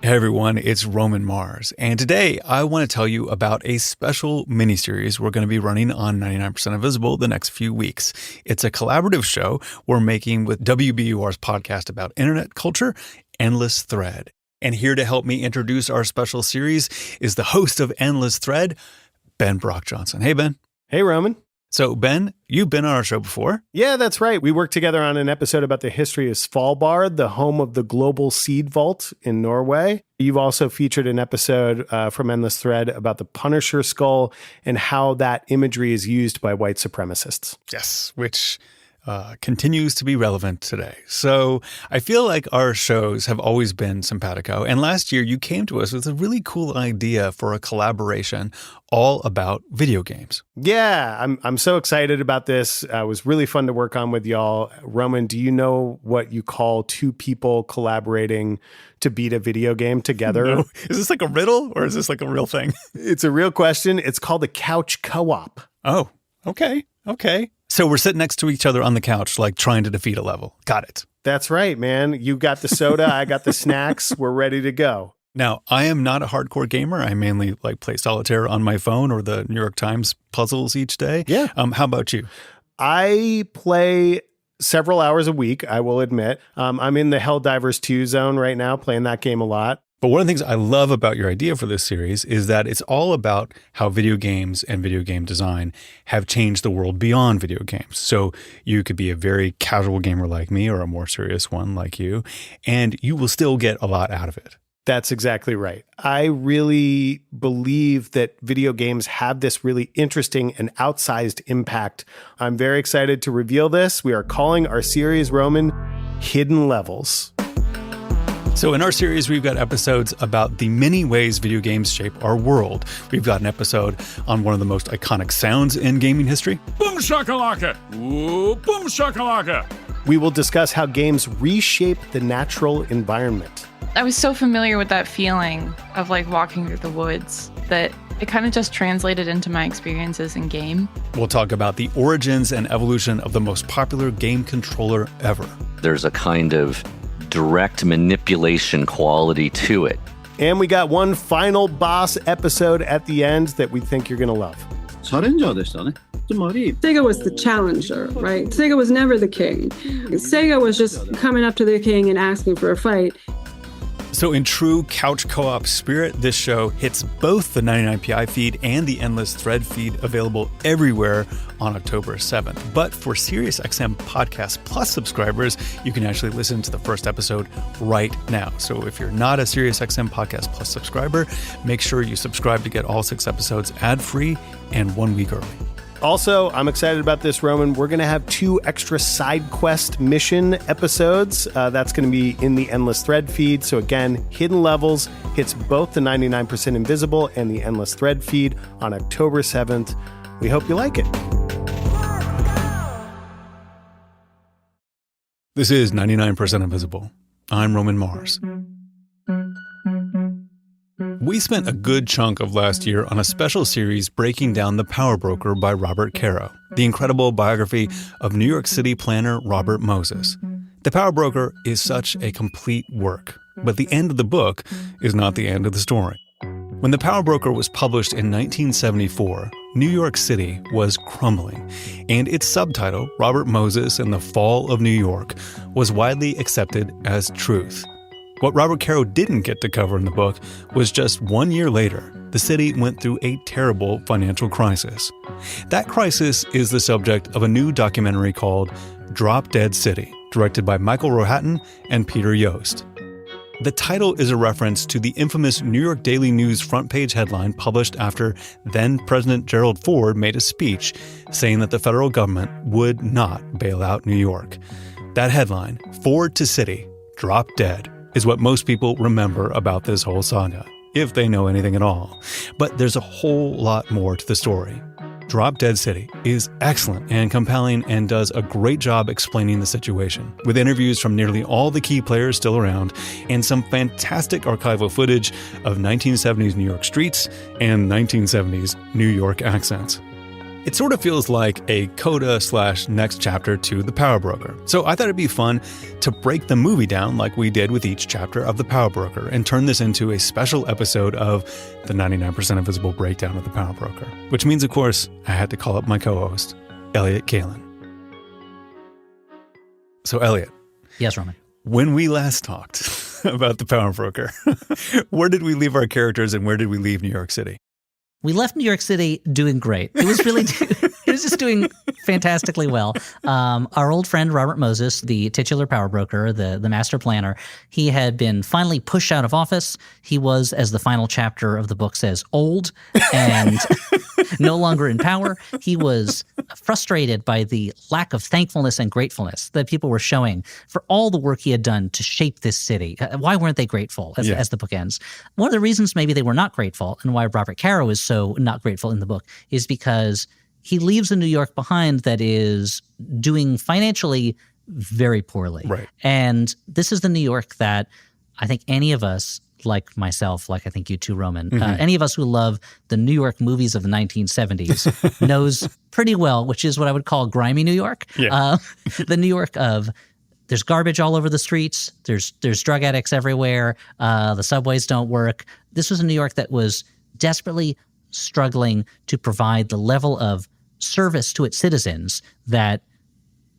Hey everyone, it's Roman Mars, and today I want to tell you about a special miniseries we're going to be running on 99% Invisible the next few weeks. It's a collaborative show we're making with WBUR's podcast about internet culture, Endless Thread. And here to help me introduce our special series is the host of Endless Thread, Ben Brock Johnson. Hey, Ben. Hey, Roman. So, Ben, you've been on our show before. Yeah, that's right. We worked together on an episode about the history of Svalbard, the home of the global seed vault in Norway. You've also featured an episode from Endless Thread about the Punisher skull and how that imagery is used by white supremacists. Yes, which continues to be relevant today. So I feel like our shows have always been simpatico. And last year you came to us with a really cool idea for a collaboration all about video games. Yeah, I'm so excited about this. It was really fun to work on with y'all. Roman, do you know what you call two people collaborating to beat a video game together? No. Is this like a riddle or is this like a real thing? It's a real question. It's called a couch co-op. Oh, okay. So we're sitting next to each other on the couch, like trying to defeat a level. Got it. That's right, man. You got the soda, I got the snacks. We're ready to go. Now, I am not a hardcore gamer. I mainly play solitaire on my phone or the New York Times puzzles each day. Yeah. How about you? I play several hours a week, I will admit. I'm in the Helldivers 2 zone right now, playing that game a lot. But one of the things I love about your idea for this series is that it's all about how video games and video game design have changed the world beyond video games. So you could be a very casual gamer like me or a more serious one like you, and you will still get a lot out of it. That's exactly right. I really believe that video games have this really interesting and outsized impact. I'm very excited to reveal this. We are calling our series, Roman, Hidden Levels. So in our series, we've got episodes about the many ways video games shape our world. We've got an episode on one of the most iconic sounds in gaming history. Boom shakalaka! Ooh, boom shakalaka! We will discuss how games reshape the natural environment. I was so familiar with that feeling of walking through the woods that it kind of just translated into my experiences in game. We'll talk about the origins and evolution of the most popular game controller ever. There's a kind of direct manipulation quality to it. And we got one final boss episode at the end that we think you're going to love. Sega was the challenger, right? Sega was never the king. Sega was just coming up to the king and asking for a fight. So in true couch co-op spirit, this show hits both the 99PI feed and the Endless Thread feed, available everywhere on October 7th. But for SiriusXM Podcast Plus subscribers, you can actually listen to the first episode right now. So if you're not a SiriusXM Podcast Plus subscriber, make sure you subscribe to get all 6 episodes ad-free and 1 week early. Also, I'm excited about this, Roman. We're going to have 2 extra side quest mission episodes. That's going to be in the Endless Thread feed. So again, Hidden Levels hits both the 99% Invisible and the Endless Thread feed on October 7th. We hope you like it. This is 99% Invisible. I'm Roman Mars. We spent a good chunk of last year on a special series breaking down The Power Broker by Robert Caro, the incredible biography of New York City planner Robert Moses. The Power Broker is such a complete work, but the end of the book is not the end of the story. When The Power Broker was published in 1974, New York City was crumbling, and its subtitle, Robert Moses and the Fall of New York, was widely accepted as truth. What Robert Caro didn't get to cover in the book was just 1 year later, the city went through a terrible financial crisis. That crisis is the subject of a new documentary called Drop Dead City, directed by Michael Rohatyn and Peter Yost. The title is a reference to the infamous New York Daily News front page headline published after then-President Gerald Ford made a speech saying that the federal government would not bail out New York. That headline, Ford to City, Drop Dead, is what most people remember about this whole saga, if they know anything at all. But there's a whole lot more to the story. Drop Dead City is excellent and compelling and does a great job explaining the situation, with interviews from nearly all the key players still around and some fantastic archival footage of 1970s New York streets and 1970s New York accents. It sort of feels like a coda/next chapter to The Power Broker. So I thought it'd be fun to break the movie down like we did with each chapter of The Power Broker and turn this into a special episode of the 99% Invisible breakdown of The Power Broker. Which means, of course, I had to call up my co-host, Elliot Kalin. So Elliot. Yes, Roman. When we last talked about The Power Broker, where did we leave our characters and where did we leave New York City? We left New York City doing great. It was really, it was just doing fantastically well. Our old friend, Robert Moses, the titular power broker, the master planner, he had been finally pushed out of office. He was, as the final chapter of the book says, old and no longer in power. He was frustrated by the lack of thankfulness and gratefulness that people were showing for all the work he had done to shape this city. Why weren't they grateful as the book ends? One of the reasons maybe they were not grateful and why Robert Caro is so not grateful in the book is because he leaves a New York behind that is doing financially very poorly. Right. And this is the New York that I think any of us, like myself, like I think you too, Roman, any of us who love the New York movies of the 1970s knows pretty well, which is what I would call grimy New York. Yeah. The New York of there's garbage all over the streets, there's drug addicts everywhere, the subways don't work. This was a New York that was desperately struggling to provide the level of service to its citizens that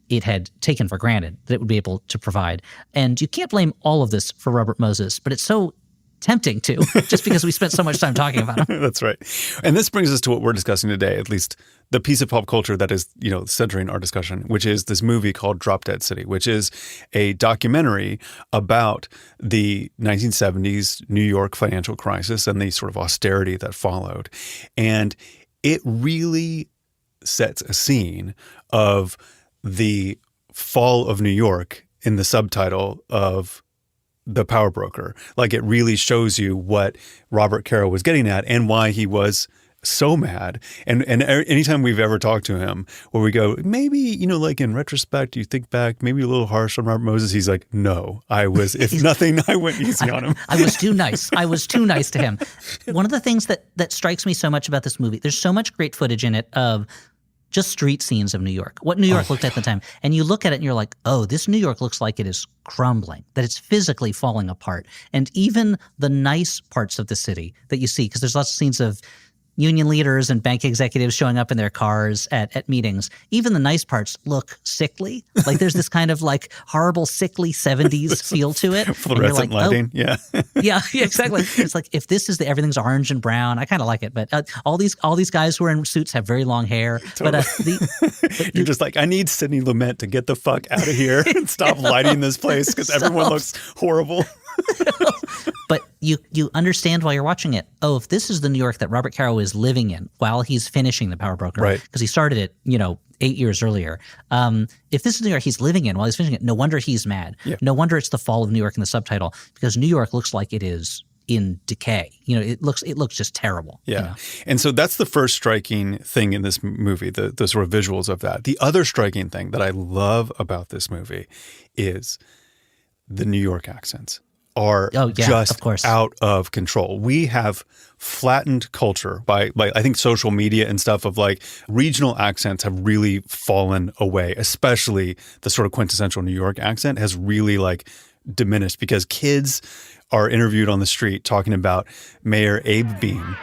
it had taken for granted that it would be able to provide. And you can't blame all of this for Robert Moses, but it's so tempting to, just because we spent so much time talking about him. That's right. And this brings us to what we're discussing today, at least the piece of pop culture that is, centering our discussion, which is this movie called Drop Dead City, which is a documentary about the 1970s New York financial crisis and the sort of austerity that followed. And it really sets a scene of the fall of New York in the subtitle of The Power Broker. Like, it really shows you what Robert Caro was getting at and why he was so mad. And anytime we've ever talked to him where we go, maybe, like in retrospect, you think back, maybe a little harsh on Robert Moses. He's like, no, I was, if nothing, I went easy on him. I was too nice. I was too nice to him. One of the things that strikes me so much about this movie, there's so much great footage in it of just street scenes of New York, what New York looked at the time. And you look at it and you're like, oh, this New York looks like it is crumbling, that it's physically falling apart. And even the nice parts of the city that you see, because there's lots of scenes of union leaders and bank executives showing up in their cars at meetings. Even the nice parts look sickly. Like there's this kind of like horrible, sickly 70s feel to it. Fluorescent lighting, yeah. Yeah, exactly. It's like if this is everything's orange and brown, I kind of like it. But all these guys who are in suits have very long hair. Totally. But you're just like, I need Sidney Lumet to get the fuck out of here and stop lighting this place because everyone looks horrible. But you understand while you're watching it, oh, if this is the New York that Robert Caro is living in while he's finishing The Power Broker, right? Because he started it, 8 years earlier. If this is New York he's living in while he's finishing it, no wonder he's mad. Yeah. No wonder it's the fall of New York in the subtitle, because New York looks like it is in decay. It looks just terrible. Yeah. And so that's the first striking thing in this movie, the sort of visuals of that. The other striking thing that I love about this movie is the New York accents are just out of control. We have flattened culture by I think social media and stuff of like regional accents have really fallen away, especially the sort of quintessential New York accent has really like diminished because kids are interviewed on the street talking about Mayor Abe Beame.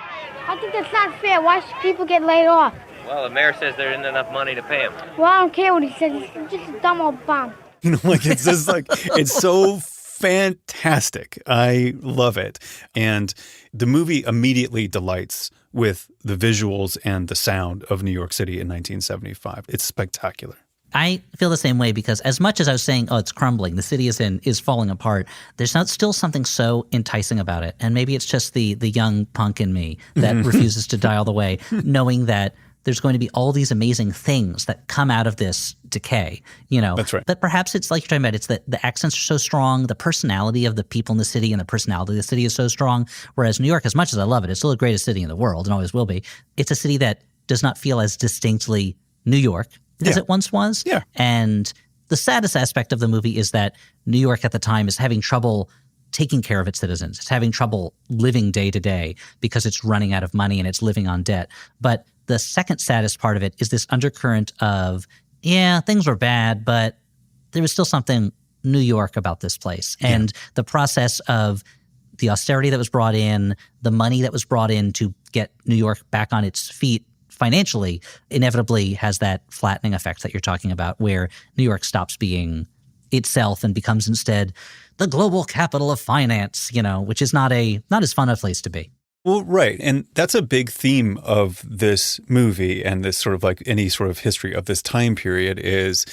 I think that's not fair. Why should people get laid off? Well, the mayor says there isn't enough money to pay him. Well, I don't care what he says. He's just a dumb old bum. It's just like, it's so fantastic. I love it. And the movie immediately delights with the visuals and the sound of New York City in 1975. It's spectacular. I feel the same way because as much as I was saying, oh, it's crumbling, the city is falling apart, there's still something so enticing about it. And maybe it's just the young punk in me that refuses to die all the way, knowing that there's going to be all these amazing things that come out of this decay, That's right. But perhaps it's like you're talking about, it's that the accents are so strong, the personality of the people in the city and the personality of the city is so strong. Whereas New York, as much as I love it, it's still the greatest city in the world and always will be. It's a city that does not feel as distinctly New York as it once was. Yeah. And the saddest aspect of the movie is that New York at the time is having trouble taking care of its citizens. It's having trouble living day to day because it's running out of money and it's living on debt. But the second saddest part of it is this undercurrent of, yeah, things were bad, but there was still something New York about this place. And the process of the austerity that was brought in, the money that was brought in to get New York back on its feet financially, inevitably has that flattening effect that you're talking about, where New York stops being itself and becomes instead the global capital of finance, which is not as fun a place to be. Well, right. And that's a big theme of this movie and this sort of like any sort of history of this time period is,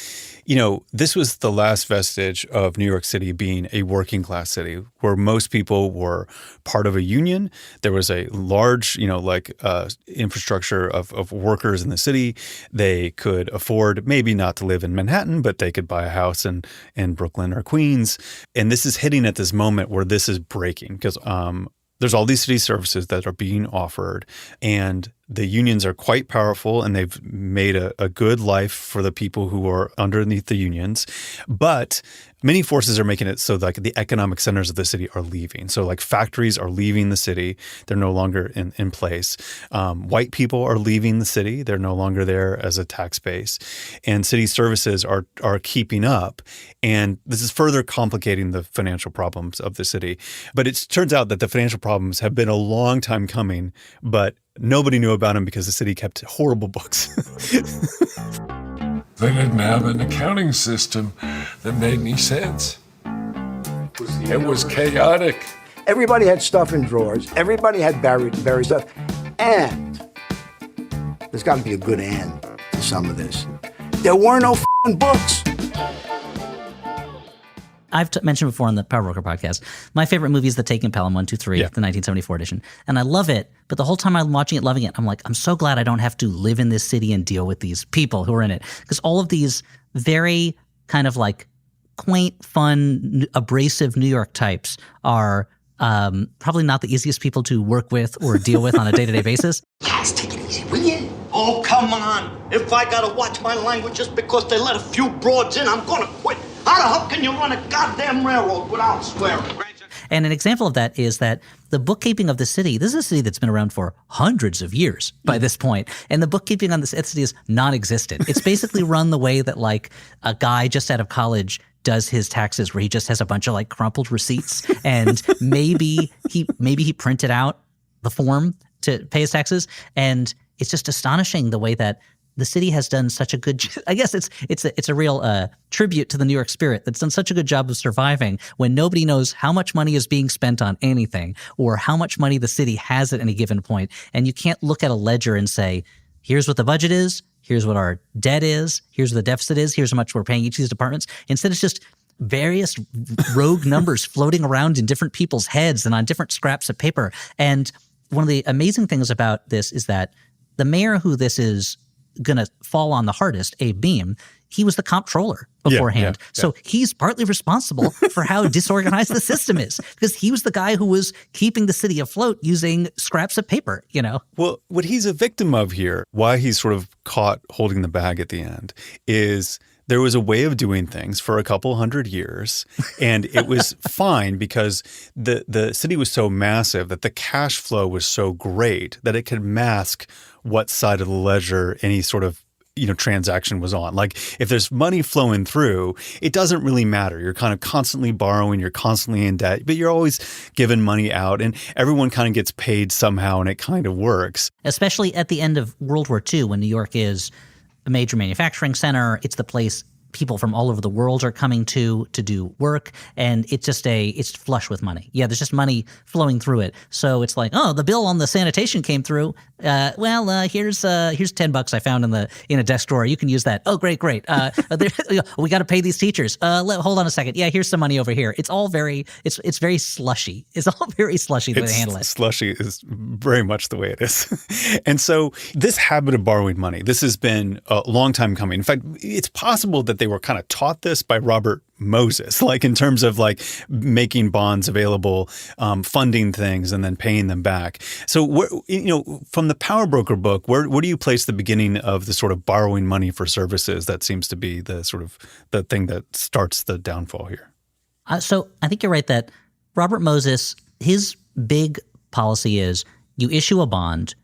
this was the last vestige of New York City being a working class city where most people were part of a union. There was a large, infrastructure of workers in the city. They could afford maybe not to live in Manhattan, but they could buy a house in Brooklyn or Queens. And this is hitting at this moment where this is breaking because there's all these city services that are being offered, and the unions are quite powerful, and they've made a good life for the people who are underneath the unions. But many forces are making it so like the economic centers of the city are leaving. So like factories are leaving the city. They're no longer in place. White people are leaving the city. They're no longer there as a tax base. And city services are keeping up. And this is further complicating the financial problems of the city. But it turns out that the financial problems have been a long time coming, but nobody knew about them because the city kept horrible books. They didn't have an accounting system that made any sense. It was chaotic. Everybody had stuff in drawers. Everybody had buried stuff. And there's got to be a good and to some of this. There were no f***ing books. I've mentioned before on the Power Broker podcast, my favorite movie is The Taking Pelham 1, 2, 3, the 1974 edition. And I love it, but the whole time I'm watching it, loving it, I'm like, I'm so glad I don't have to live in this city and deal with these people who are in it. Because all of these very kind of like quaint, fun, abrasive New York types are probably not the easiest people to work with or deal with on a day-to-day basis. Guys, take it easy, will you? Oh, come on. If I gotta watch my language just because they let a few broads in, I'm gonna quit. How the hell can you run a goddamn railroad without swearing? And an example of that is that the bookkeeping of the city, this is a city that's been around for hundreds of years by this point, and the bookkeeping on this city is non-existent. It's basically run the way that like a guy just out of college does his taxes, where he just has a bunch of like crumpled receipts, and maybe he printed out the form to pay his taxes, and it's just astonishing the way that the city has done such a good – I guess it's a real tribute to the New York spirit that's done such a good job of surviving when nobody knows how much money is being spent on anything or how much money the city has at any given point. And you can't look at a ledger and say, here's what the budget is, here's what our debt is, here's what the deficit is, here's how much we're paying each of these departments. Instead, it's just various rogue numbers floating around in different people's heads and on different scraps of paper. And one of the amazing things about this is that the mayor who this is going to fall on the hardest, Abe Beam, he was the comptroller beforehand. So he's partly responsible for how disorganized the system is because he was the guy who was keeping the city afloat using scraps of paper, Well, what he's a victim of here, why he's sort of caught holding the bag at the end, is there was a way of doing things for a couple hundred years, and it was fine because the city was so massive that the cash flow was so great that it could mask what side of the ledger any sort of transaction was on. Like if there's money flowing through, it doesn't really matter. You're kind of constantly borrowing, you're constantly in debt, but you're always giving money out and everyone kind of gets paid somehow and it kind of works. Especially at the end of World War II when New York is a major manufacturing center. It's the place people from all over the world are coming to do work, and it's flush with money. Yeah, there's just money flowing through it. So it's like, oh, the bill on the sanitation came through. Here's $10 I found in a desk drawer. You can use that. Oh, great. We got to pay these teachers. Hold on a second. Yeah, here's some money over here. It's all it's very slushy. It's all very slushy the way they handle it. Slushy is very much the way it is. And so this habit of borrowing money, this has been a long time coming. In fact, it's possible that they were kind of taught this by Robert Moses, like in terms of like making bonds available, funding things, and then paying them back. So, from the Power Broker book, where do you place the beginning of the sort of borrowing money for services that seems to be the sort of the thing that starts the downfall here? So I think you're right that Robert Moses, his big policy is you issue a bond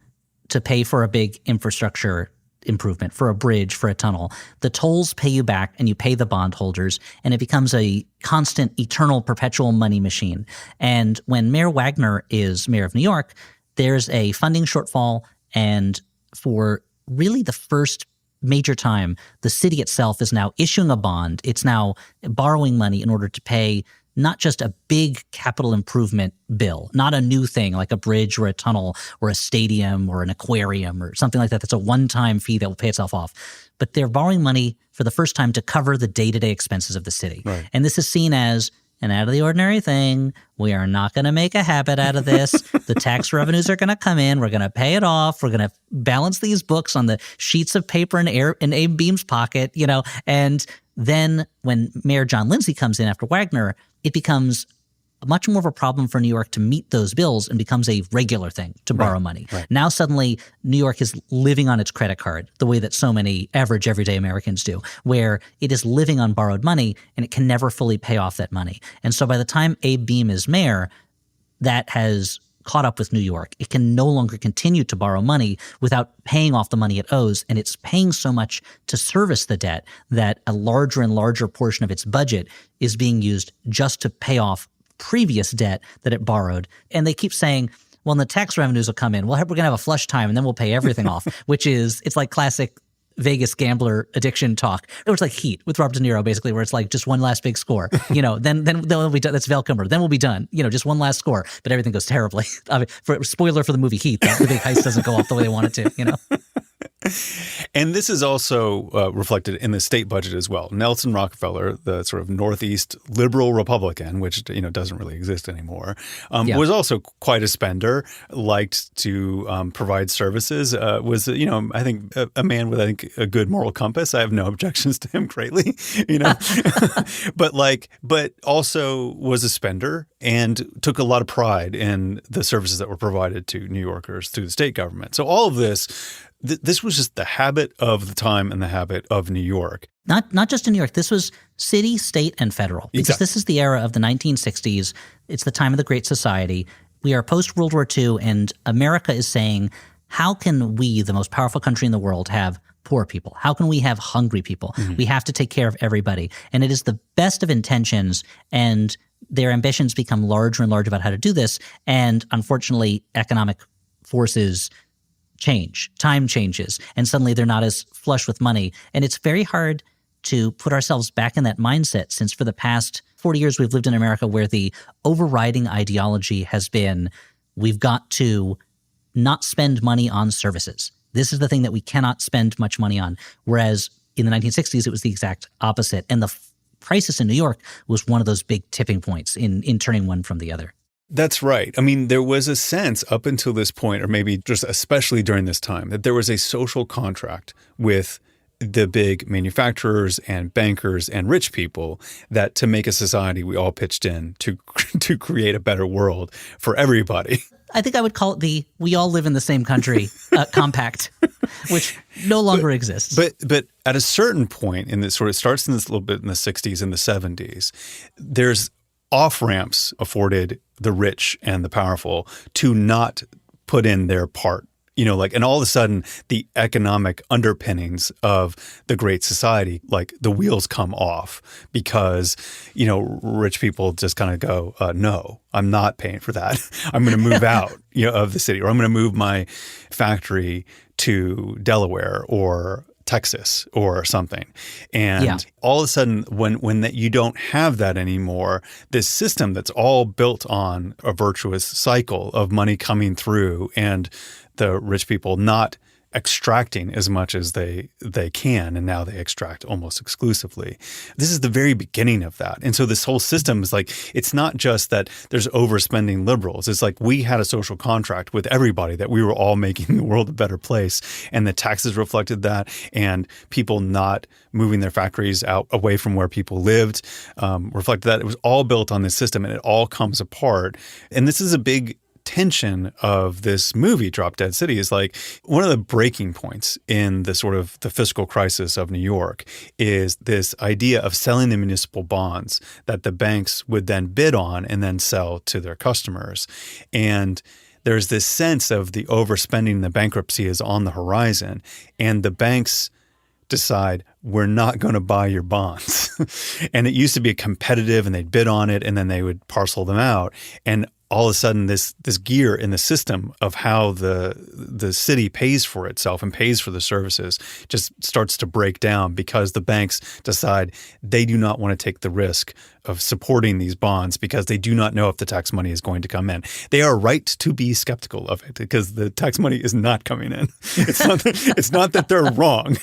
to pay for a big infrastructure improvement, for a bridge, for a tunnel. The tolls pay you back and you pay the bondholders, and it becomes a constant, eternal, perpetual money machine. And when Mayor Wagner is mayor of New York, there's a funding shortfall, and for really the first major time, the city itself is now issuing a bond. It's now borrowing money in order to pay not just a big capital improvement bill, not a new thing like a bridge or a tunnel or a stadium or an aquarium or something like that. That's a one-time fee that will pay itself off. But they're borrowing money for the first time to cover the day-to-day expenses of the city. Right. And this is seen as an out of the ordinary thing. We are not going to make a habit out of this. The tax revenues are going to come in. We're going to pay it off. We're going to balance these books on the sheets of paper in Abe Beam's pocket, and then when Mayor John Lindsay comes in after Wagner, it becomes much more of a problem for New York to meet those bills and becomes a regular thing to borrow money. Right. Now suddenly New York is living on its credit card the way that so many average everyday Americans do, where it is living on borrowed money and it can never fully pay off that money. And so by the time Abe Beam is mayor, that has caught up with New York. It can no longer continue to borrow money without paying off the money it owes, and it's paying so much to service the debt that a larger and larger portion of its budget is being used just to pay off previous debt that it borrowed. And they keep saying, well, and the tax revenues will come in. We're going to have a flush time and then we'll pay everything off, which is, it's like classic Vegas gambler addiction talk. It was like Heat with Robert De Niro, basically, where it's like just one last big score. Then we'll be done. That's Val Kilmer. Then we'll be done. Just one last score, but everything goes terribly. I mean, spoiler for the movie Heat, the big heist doesn't go off the way they want it to. And this is also reflected in the state budget as well. Nelson Rockefeller, the sort of Northeast liberal Republican, which doesn't really exist anymore, was also quite a spender. Liked to provide services. Was I think a man with a good moral compass. I have no objections to him greatly, but also was a spender and took a lot of pride in the services that were provided to New Yorkers through the state government. So all of this. This was just the habit of the time and the habit of New York. Not just in New York. This was city, state, and federal. Because This is the era of the 1960s. It's the time of the Great Society. We are post-World War II, and America is saying, how can we, the most powerful country in the world, have poor people? How can we have hungry people? Mm-hmm. We have to take care of everybody. And it is the best of intentions, and their ambitions become larger and larger about how to do this. And unfortunately, economic forces change, time changes, and suddenly they're not as flush with money. And it's very hard to put ourselves back in that mindset, since for the past 40 years we've lived in America where the overriding ideology has been, we've got to not spend money on services. This is the thing that we cannot spend much money on. Whereas in the 1960s, it was the exact opposite. And the crisis in New York was one of those big tipping points in turning one from the other. That's right. I mean, there was a sense up until this point, or maybe just especially during this time, that there was a social contract with the big manufacturers and bankers and rich people that to make a society, we all pitched in to create a better world for everybody. I think I would call it the "we all live in the same country" compact, which no longer exists. But at a certain point in this, sort of starts in this little bit in the 60s and the 70s, there's off-ramps afforded the rich and the powerful to not put in their part. And all of a sudden, the economic underpinnings of the Great Society, like the wheels come off because, rich people just kind of go, no, I'm not paying for that. I'm going to move out of the city, or I'm going to move my factory to Delaware or Texas or something. And all of a sudden, when that you don't have that anymore, this system that's all built on a virtuous cycle of money coming through and the rich people not extracting as much as they can, and now they extract almost exclusively. This is the very beginning of that. And so this whole system is like, it's not just that there's overspending liberals. It's like we had a social contract with everybody that we were all making the world a better place, and the taxes reflected that, and people not moving their factories out away from where people lived reflected that. It was all built on this system, and it all comes apart. And this is a big tension of this movie, Drop Dead City, is like one of the breaking points in the sort of the fiscal crisis of New York is this idea of selling the municipal bonds that the banks would then bid on and then sell to their customers. And there's this sense of the overspending, the bankruptcy is on the horizon, and the banks decide we're not going to buy your bonds. And it used to be competitive, and they'd bid on it, and then they would parcel them out. And all of a sudden, this gear in the system of how the city pays for itself and pays for the services just starts to break down because the banks decide they do not want to take the risk of supporting these bonds because they do not know if the tax money is going to come in. They are right to be skeptical of it because the tax money is not coming in. It's not that they're wrong.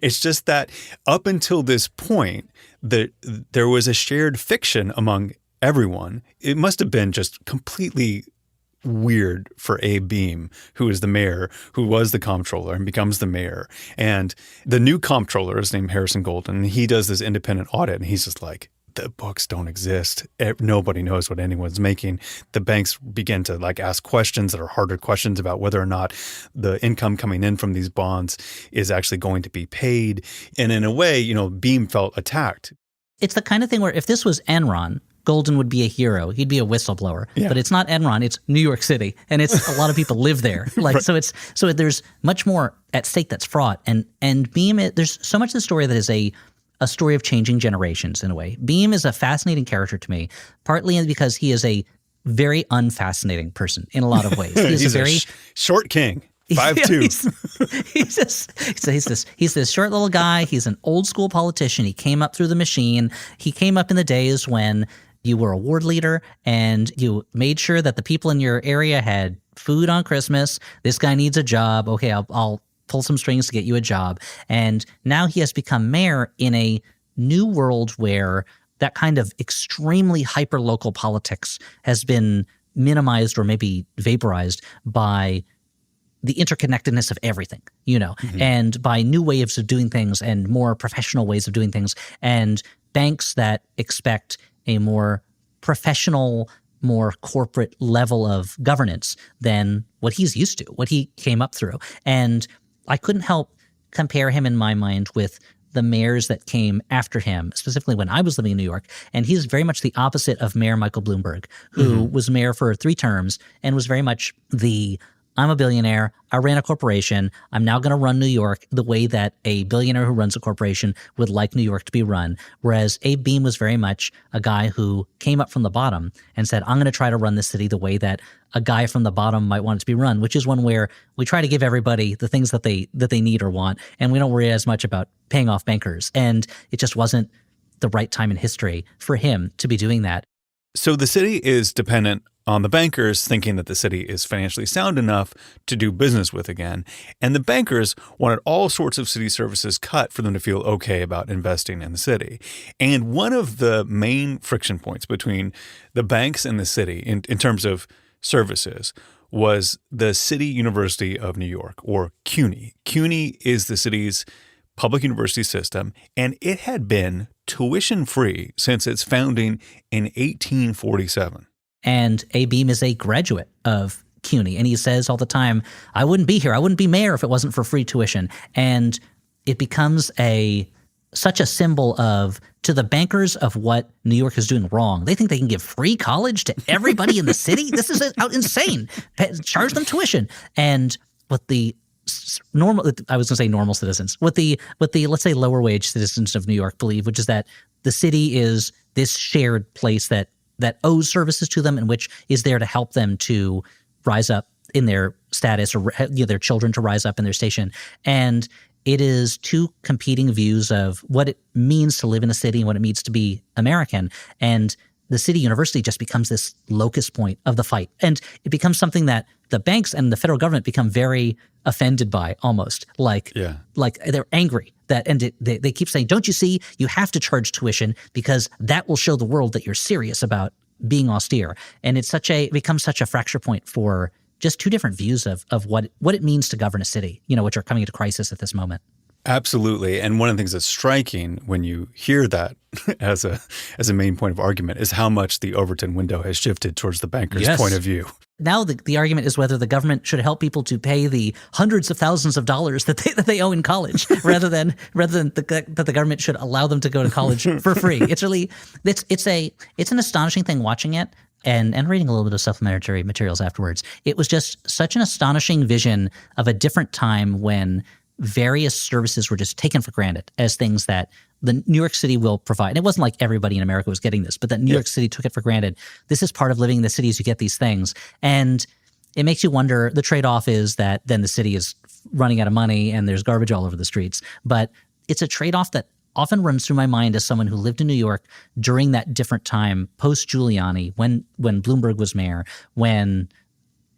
It's just that up until this point, there was a shared fiction among everyone. It must have been just completely weird for Abe Beame, who is the mayor, who was the comptroller and becomes the mayor. And the new comptroller is named Harrison Golden. He does this independent audit, and he's just like, the books don't exist. Nobody knows what anyone's making. The banks begin to ask questions that are harder questions about whether or not the income coming in from these bonds is actually going to be paid. And in a way, Beame felt attacked. It's the kind of thing where if this was Enron, Golden would be a hero. He'd be a whistleblower. Yeah. But it's not Enron. It's New York City, and it's a lot of people live there. Right. So there's much more at stake that's fraught. And Beame, there's so much of the story that is a story of changing generations in a way. Beame is a fascinating character to me, partly because he is a very unfascinating person in a lot of ways. He's a very short king. 5'2". He's this short little guy. He's an old school politician. He came up through the machine. He came up in the days when you were a ward leader and you made sure that the people in your area had food on Christmas. This guy needs a job. Okay, I'll pull some strings to get you a job. And now he has become mayor in a new world where that kind of extremely hyper-local politics has been minimized or maybe vaporized by the interconnectedness of everything, and by new ways of doing things and more professional ways of doing things, and banks that expect a more professional, more corporate level of governance than what he's used to, what he came up through. And I couldn't help compare him in my mind with the mayors that came after him, specifically when I was living in New York. And he's very much the opposite of Mayor Michael Bloomberg, who was mayor for 3 terms and was very much I'm a billionaire. I ran a corporation. I'm now going to run New York the way that a billionaire who runs a corporation would like New York to be run. Whereas Abe Beame was very much a guy who came up from the bottom and said, I'm going to try to run this city the way that a guy from the bottom might want it to be run, which is one where we try to give everybody the things that they need or want, and we don't worry as much about paying off bankers. And it just wasn't the right time in history for him to be doing that. So the city is dependent on the bankers thinking that the city is financially sound enough to do business with again. And the bankers wanted all sorts of city services cut for them to feel okay about investing in the city. And one of the main friction points between the banks and the city in terms of services was the City University of New York, or CUNY. CUNY is the city's public university system, and it had been tuition-free since its founding in 1847. And Abe Beame is a graduate of CUNY, and he says all the time, I wouldn't be here. I wouldn't be mayor if it wasn't for free tuition. And it becomes such a symbol to the bankers of what New York is doing wrong. They think they can give free college to everybody in the city. This is insane. Charge them tuition. And what the normal citizens, what the let's say lower wage citizens of New York believe, which is that the city is this shared place that owes services to them and which is there to help them to rise up in their status, or their children to rise up in their station. And it is 2 competing views of what it means to live in a city and what it means to be American. And the city university just becomes this locus point of the fight. And it becomes something that the banks and the federal government become very offended by, almost like they're angry they keep saying, don't you see, you have to charge tuition because that will show the world that you're serious about being austere. And it becomes such a fracture point for just 2 different views of what it means to govern a city, which are coming into crisis at this moment. Absolutely. And one of the things that's striking when you hear that as a main point of argument is how much the Overton window has shifted towards the banker's point of view. Now the argument is whether the government should help people to pay the hundreds of thousands of dollars that they owe in college rather than that the government should allow them to go to college for free. It's an astonishing thing watching it. and reading a little bit of supplementary materials afterwards, it was just such an astonishing vision of a different time when various services were just taken for granted as things that the New York City will provide. And it wasn't like everybody in America was getting this, but that New York City took it for granted. This is part of living in the cities. You get these things. And it makes you wonder, the trade-off is that then the city is running out of money and there's garbage all over the streets. But it's a trade-off that often runs through my mind as someone who lived in New York during that different time, post-Giuliani, when Bloomberg was mayor, when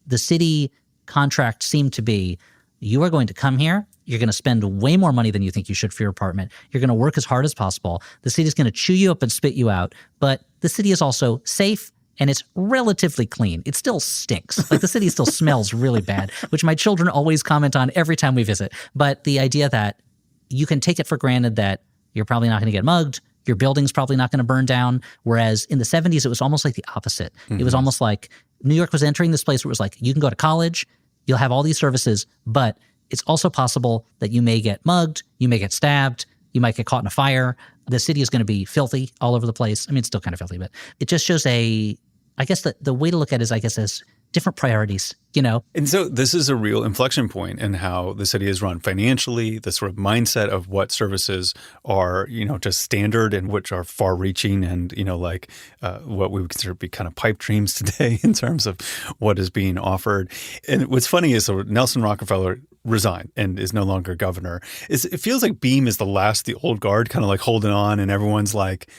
the city contract seemed to be, you are going to come here, you're going to spend way more money than you think you should for your apartment. You're going to work as hard as possible. The city is going to chew you up and spit you out. But the city is also safe and it's relatively clean. It still stinks. Like the city still smells really bad, which my children always comment on every time we visit. But the idea that you can take it for granted that you're probably not going to get mugged, your building's probably not going to burn down. Whereas in the 70s, it was almost like the opposite. It was almost like New York was entering this place where it was like, you can go to college, you'll have all these services, but it's also possible that you may get mugged, you may get stabbed, you might get caught in a fire. The city is going to be filthy all over the place. I mean, it's still kind of filthy, but it just shows I guess the way to look at it is, I guess, as different priorities, you know? And so this is a real inflection point in how the city is run financially, the sort of mindset of what services are, just standard and which are far reaching and, like what we would consider to be kind of pipe dreams today in terms of what is being offered. And what's funny is Nelson Rockefeller resigned and is no longer governor. It feels like Beam is the last, the old guard kind of like holding on and everyone's like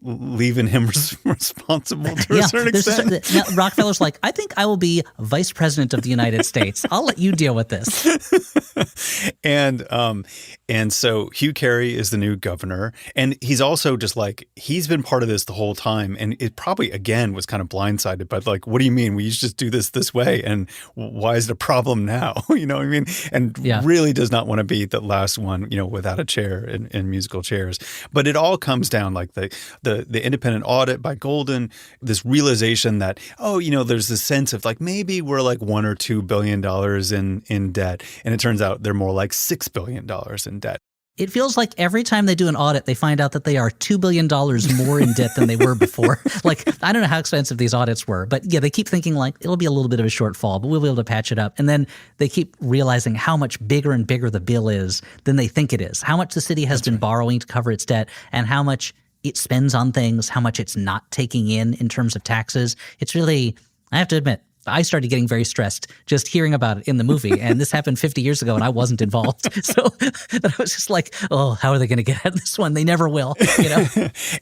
leaving him responsible to a certain extent. Now, Rockefeller's like, I think I will be vice president of the United States. I'll let you deal with this. And so Hugh Carey is the new governor. And he's also just like, he's been part of this the whole time. And it probably, again, was kind of blindsided. But like, what do you mean? We used to just do this way. And why is it a problem now? You know what I mean? And really does not want to be the last one, without a chair in musical chairs. But it all comes down like the independent audit by Golden, this realization that, there's this sense of like, maybe we're like $1 or $2 billion in debt. And it turns out they're more like $6 billion in debt. It feels like every time they do an audit, they find out that they are $2 billion more in debt than they were before. Like, I don't know how expensive these audits were, but yeah, they keep thinking like, it'll be a little bit of a shortfall, but we'll be able to patch it up. And then they keep realizing how much bigger and bigger the bill is than they think it is, how much the city has been borrowing to cover its debt and how much it spends on things, how much it's not taking in terms of taxes. It's really, I have to admit, I started getting very stressed just hearing about it in the movie. And this happened 50 years ago and I wasn't involved. So I was just like, oh, how are they going to get at this one? They never will,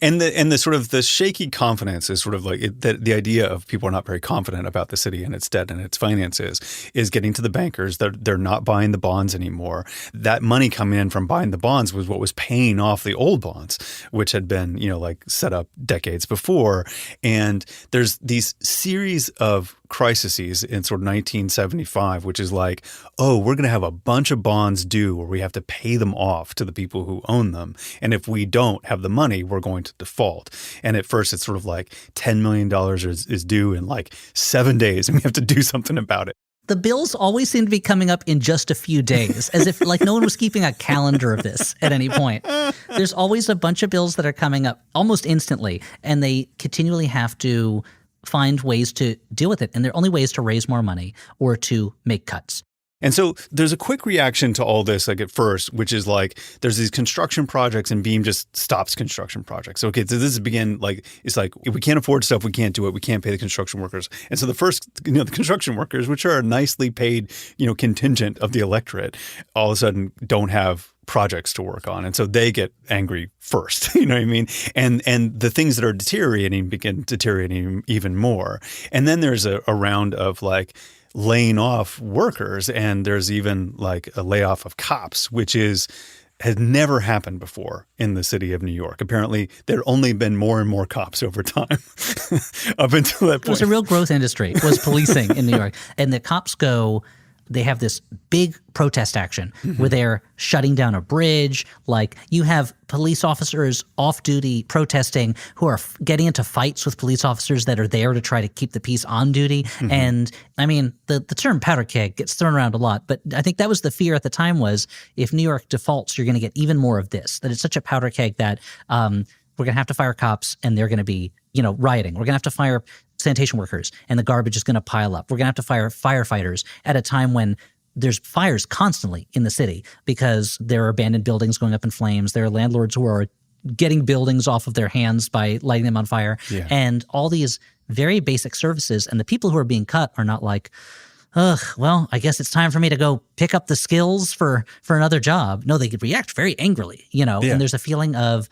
And the sort of the shaky confidence is sort of like the idea of people are not very confident about the city and its debt and its finances is getting to the bankers. They're not buying the bonds anymore. That money coming in from buying the bonds was what was paying off the old bonds, which had been, set up decades before. And there's these series of crises in sort of 1975, which is like, oh, we're going to have a bunch of bonds due where we have to pay them off to the people who own them. And if we don't have the money, we're going to default. And at first it's sort of like $10 million is due in like 7 days and we have to do something about it. The bills always seem to be coming up in just a few days, as if like no one was keeping a calendar of this at any point. There's always a bunch of bills that are coming up almost instantly, and they continually have to find ways to deal with it. And there are only ways to raise more money or to make cuts. And so there's a quick reaction to all this, like at first, which is like there's these construction projects and Beam just stops construction projects. Okay, so this is it's like if we can't afford stuff, we can't do it. We can't pay the construction workers. And so the first, the construction workers, which are a nicely paid, contingent of the electorate, all of a sudden don't have projects to work on. And so they get angry first, you know what I mean? And the things that are deteriorating begin deteriorating even more. And then there's a round of like laying off workers, and there's even like a layoff of cops, which has never happened before in the city of New York. Apparently, there only been more and more cops over time up until that point. It was a real growth industry, was policing in New York. And the cops they have this big protest action where they're shutting down a bridge. Like you have police officers off duty protesting who are getting into fights with police officers that are there to try to keep the peace on duty. And I mean, the term powder keg gets thrown around a lot, but I think that was the fear at the time was if New York defaults, you're going to get even more of this, that it's such a powder keg that we're going to have to fire cops and they're going to be, rioting. We're going to have to fire sanitation workers and the garbage is going to pile up. We're going to have to fire firefighters at a time when there's fires constantly in the city because there are abandoned buildings going up in flames. There are landlords who are getting buildings off of their hands by lighting them on fire. Yeah. And all these very basic services. And the people who are being cut are not like, ugh, well, I guess it's time for me to go pick up the skills for another job. No, they react very angrily, and there's a feeling of,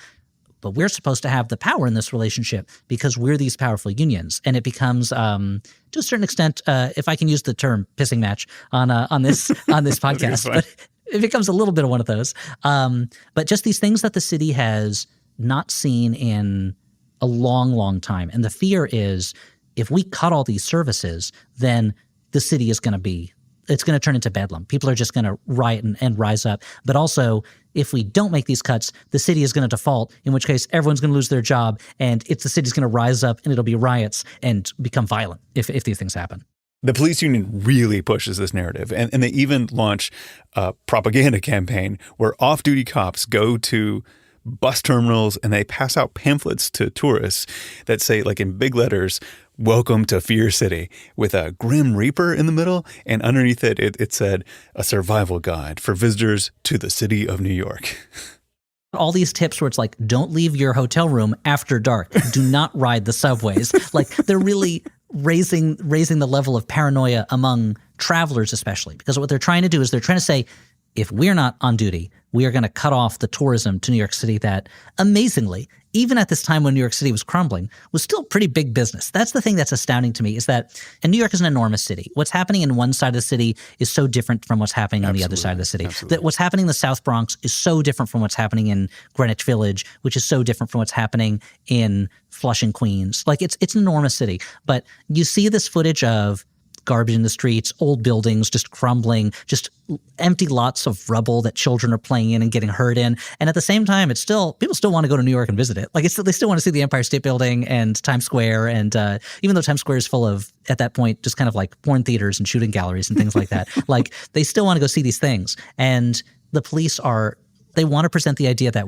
but we're supposed to have the power in this relationship because we're these powerful unions. And it becomes, to a certain extent, if I can use the term pissing match on this podcast, but it becomes a little bit of one of those. But just these things that the city has not seen in a long, long time. And the fear is if we cut all these services, then the city is going to it's going to turn into bedlam. People are just going to riot and rise up. But also, if we don't make these cuts, the city is going to default, in which case everyone's going to lose their job, and the city's going to rise up, and it'll be riots and become violent if these things happen. The police union really pushes this narrative, and they even launch a propaganda campaign where off-duty cops go to bus terminals and they pass out pamphlets to tourists that say, like in big letters, "Welcome to Fear City," with a Grim Reaper in the middle, and underneath it said, "A survival guide for visitors to the city of New York." All these tips where it's like, don't leave your hotel room after dark. Do not ride the subways. Like, they're really raising the level of paranoia among travelers especially, because what they're trying to do is they're trying to say, if we're not on duty, we are going to cut off the tourism to New York City that, amazingly, even at this time when New York City was crumbling, was still pretty big business. That's the thing that's astounding to me, is that, and New York is an enormous city. What's happening in one side of the city is so different from what's happening on the other side of the city. That what's happening in the South Bronx is so different from what's happening in Greenwich Village, which is so different from what's happening in Flushing, Queens. Like, it's an enormous city. But you see this footage of garbage in the streets, old buildings just crumbling, just empty lots of rubble that children are playing in and getting hurt in. And at the same time, people still want to go to New York and visit it. Like, they still want to see the Empire State Building and Times Square. And even though Times Square is full of, at that point, just kind of like porn theaters and shooting galleries and things like that, like, they still want to go see these things. And the police they want to present the idea that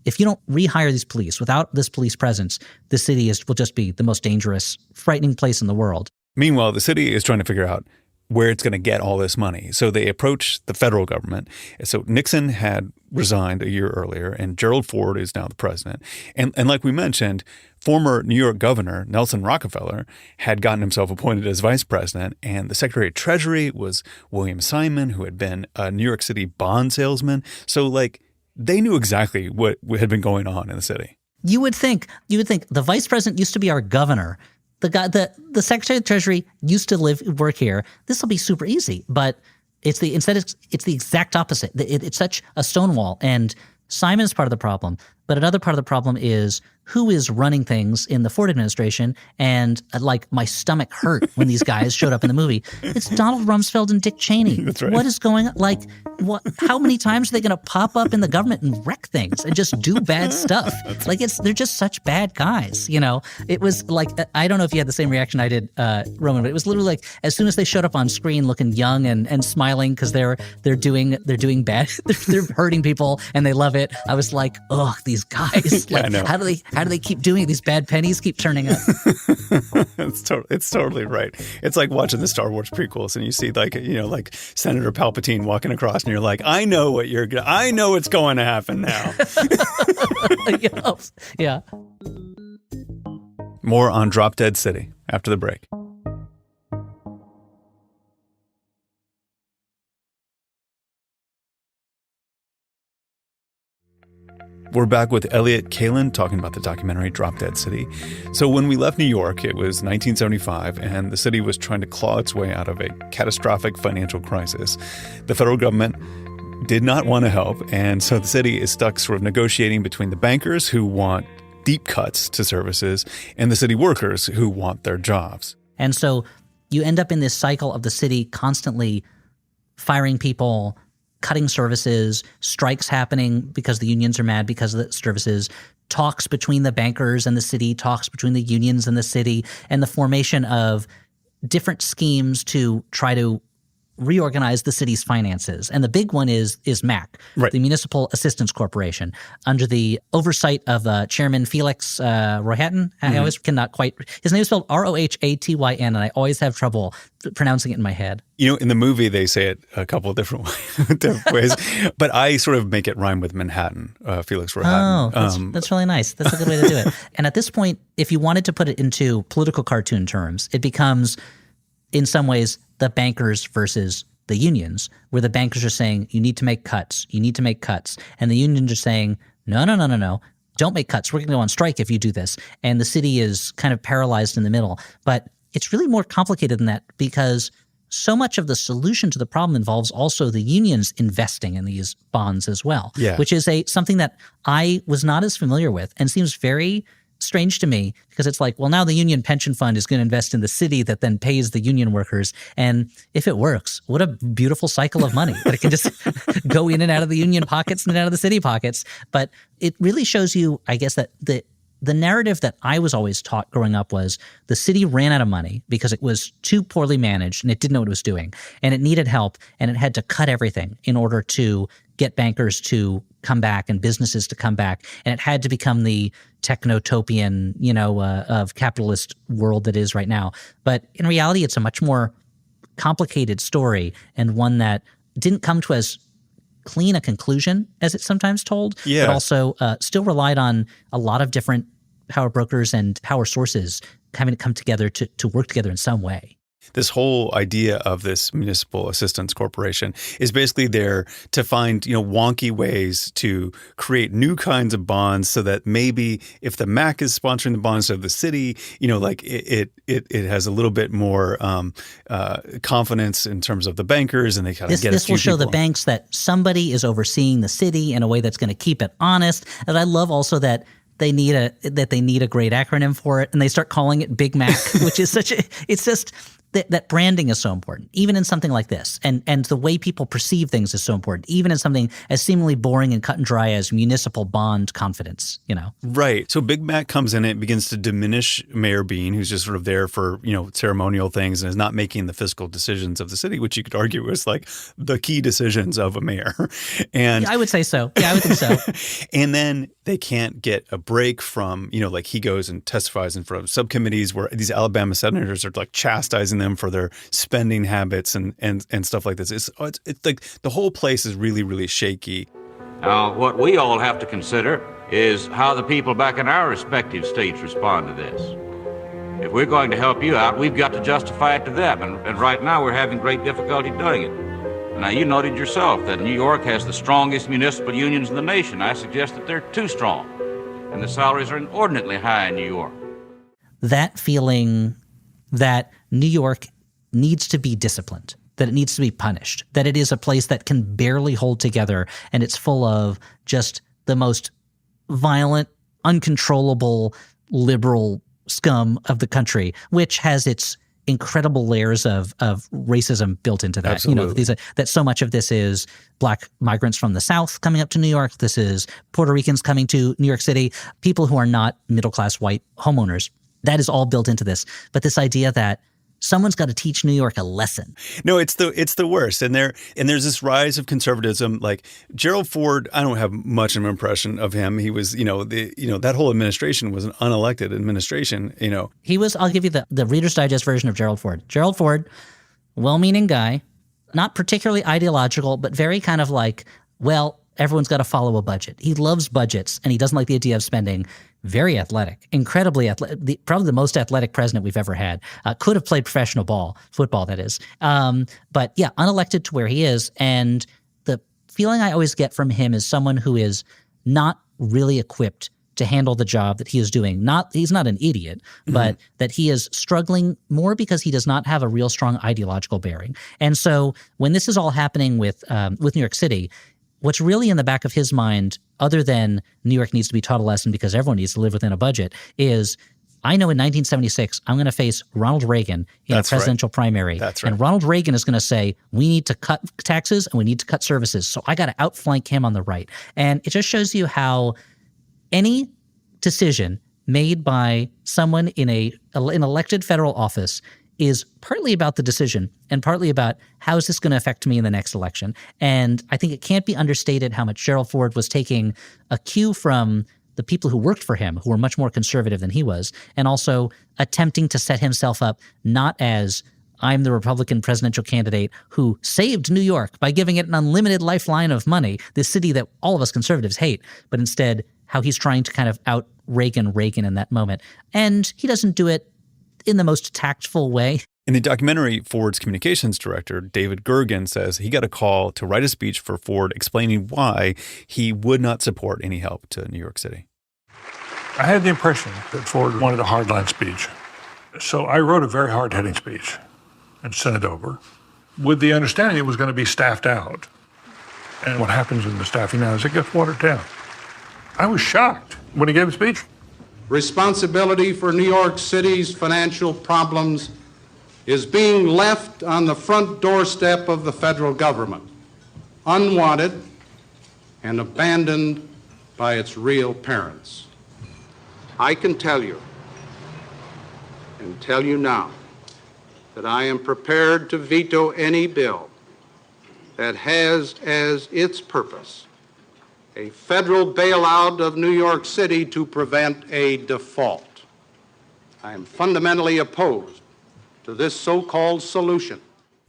if you don't rehire these police, without this police presence, the city will just be the most dangerous, frightening place in the world. Meanwhile, the city is trying to figure out where it's going to get all this money. So they approach the federal government. So Nixon had resigned a year earlier, and Gerald Ford is now the president. And like we mentioned, former New York governor Nelson Rockefeller had gotten himself appointed as vice president, and the Secretary of Treasury was William Simon, who had been a New York City bond salesman. So, like, they knew exactly what had been going on in the city. You would think the vice president used to be our governor. The Secretary of the Treasury used to work here. This will be super easy, but it's the exact opposite. It's such a stonewall, and Simon is part of the problem. But another part of the problem is who is running things in the Ford administration. And like, my stomach hurt when these guys showed up in the movie. It's Donald Rumsfeld and Dick Cheney. That's right. What is going on? Like, what? How many times are they going to pop up in the government and wreck things and just do bad stuff? Like, they're just such bad guys. It was like, I don't know if you had the same reaction I did, Roman, but it was literally like, as soon as they showed up on screen looking young and smiling because they're doing bad, they're hurting people and they love it. I was like, ugh, these guys. Yeah, like, I know. How do they keep doing it? These bad pennies keep turning up. It's totally right. It's like watching the Star Wars prequels and you see like Senator Palpatine walking across and you're like, I know what's going to happen now. Yeah. More on Drop Dead City after the break. We're back with Elliott Kalan talking about the documentary Drop Dead City. So when we left New York, it was 1975, and the city was trying to claw its way out of a catastrophic financial crisis. The federal government did not want to help, and so the city is stuck sort of negotiating between the bankers who want deep cuts to services and the city workers who want their jobs. And so you end up in this cycle of the city constantly firing people, cutting services, strikes happening because the unions are mad because of the services, talks between the bankers and the city, talks between the unions and the city, and the formation of different schemes to try to reorganize the city's finances. And the big one is MAC, Right. the Municipal Assistance Corporation, under the oversight of Chairman Felix Rohatyn. I always cannot quite – his name is spelled Rohatyn, and I always have trouble pronouncing it in my head. In the movie, they say it a couple of different ways, but I sort of make it rhyme with Manhattan, Felix Rohatyn. Oh, that's really nice. That's a good way to do it. And at this point, if you wanted to put it into political cartoon terms, it becomes, in some ways, the bankers versus the unions, where the bankers are saying, you need to make cuts, you need to make cuts. And the unions are saying, no, don't make cuts. We're going to go on strike if you do this. And the city is kind of paralyzed in the middle. But it's really more complicated than that, because so much of the solution to the problem involves also the unions investing in these bonds as well, which is something that I was not as familiar with and seems very strange to me, because it's like, well, now the union pension fund is going to invest in the city that then pays the union workers. And if it works, what a beautiful cycle of money that it can just go in and out of the union pockets and out of the city pockets. But it really shows you, I guess, that the narrative that I was always taught growing up was the city ran out of money because it was too poorly managed and it didn't know what it was doing, and it needed help, and it had to cut everything in order to get bankers to come back and businesses to come back. And it had to become the technotopian, of capitalist world that is right now. But in reality, it's a much more complicated story, and one that didn't come to as clean a conclusion as it's sometimes told, but also still relied on a lot of different power brokers and power sources having to come together to work together in some way. This whole idea of this municipal assistance corporation is basically there to find, wonky ways to create new kinds of bonds, so that maybe if the MAC is sponsoring the bonds of the city, it has a little bit more confidence in terms of the bankers, and they kind of get this will show the banks that somebody is overseeing the city in a way that's going to keep it honest. And I love also that they need a great acronym for it, and they start calling it Big Mac, which is it's just that branding is so important, even in something like this. And the way people perceive things is so important, even in something as seemingly boring and cut and dry as municipal bond confidence, Right. So Big Mac comes in and it begins to diminish Mayor Bean, who's just sort of there for, ceremonial things and is not making the fiscal decisions of the city, which you could argue is like the key decisions of a mayor. And I would say so. Yeah, I would think so. And then they can't get a break from, he goes and testifies in front of subcommittees where these Alabama senators are like chastising them for their spending habits and stuff like this. It's like the whole place is really, really shaky. Now, what we all have to consider is how the people back in our respective states respond to this. If we're going to help you out, we've got to justify it to them, and right now we're having great difficulty doing it. Now, you noted yourself that New York has the strongest municipal unions in the nation. I suggest that they're too strong, and the salaries are inordinately high in New York. That feeling that New York needs to be disciplined, that it needs to be punished, that it is a place that can barely hold together, and it's full of just the most violent, uncontrollable, liberal scum of the country, which has its incredible layers of racism built into that. Absolutely. That so much of this is Black migrants from the South coming up to New York. This is Puerto Ricans coming to New York City, people who are not middle-class white homeowners. That is all built into this. But this idea that someone's got to teach New York a lesson. No, it's the worst. And there's this rise of conservatism. Like Gerald Ford, I don't have much of an impression of him. He was, that whole administration was an unelected administration, He was, I'll give you the Reader's Digest version of Gerald Ford. Gerald Ford, well-meaning guy, not particularly ideological, but very kind of like, well, everyone's got to follow a budget. He loves budgets, and he doesn't like the idea of spending. Very athletic, incredibly athletic, probably the most athletic president we've ever had. Could have played professional football, that is. But yeah, unelected to where he is. And the feeling I always get from him is someone who is not really equipped to handle the job that he is doing. He's not an idiot, but that he is struggling more because he does not have a real strong ideological bearing. And so when this is all happening with New York City, what's really in the back of his mind, other than New York needs to be taught a lesson because everyone needs to live within a budget, is I know in 1976 I'm going to face Ronald Reagan in a presidential primary. That's right. And Ronald Reagan is going to say, we need to cut taxes and we need to cut services. So I got to outflank him on the right. And it just shows you how any decision made by someone in an elected federal office is partly about the decision and partly about how is this going to affect me in the next election. And I think it can't be understated how much Gerald Ford was taking a cue from the people who worked for him, who were much more conservative than he was, and also attempting to set himself up not as I'm the Republican presidential candidate who saved New York by giving it an unlimited lifeline of money, this city that all of us conservatives hate, but instead how he's trying to kind of out Reagan in that moment. And he doesn't do it in the most tactful way. In the documentary, Ford's communications director, David Gergen, says he got a call to write a speech for Ford explaining why he would not support any help to New York City. I had the impression that Ford wanted a hardline speech. So I wrote a very hard-hitting speech and sent it over with the understanding it was going to be staffed out. And what happens in the staffing now is it gets watered down. I was shocked when he gave a speech. Responsibility for New York City's financial problems is being left on the front doorstep of the federal government, unwanted and abandoned by its real parents. I can tell you, and tell you now, that I am prepared to veto any bill that has as its purpose a federal bailout of New York City to prevent a default. I am fundamentally opposed to this so-called solution.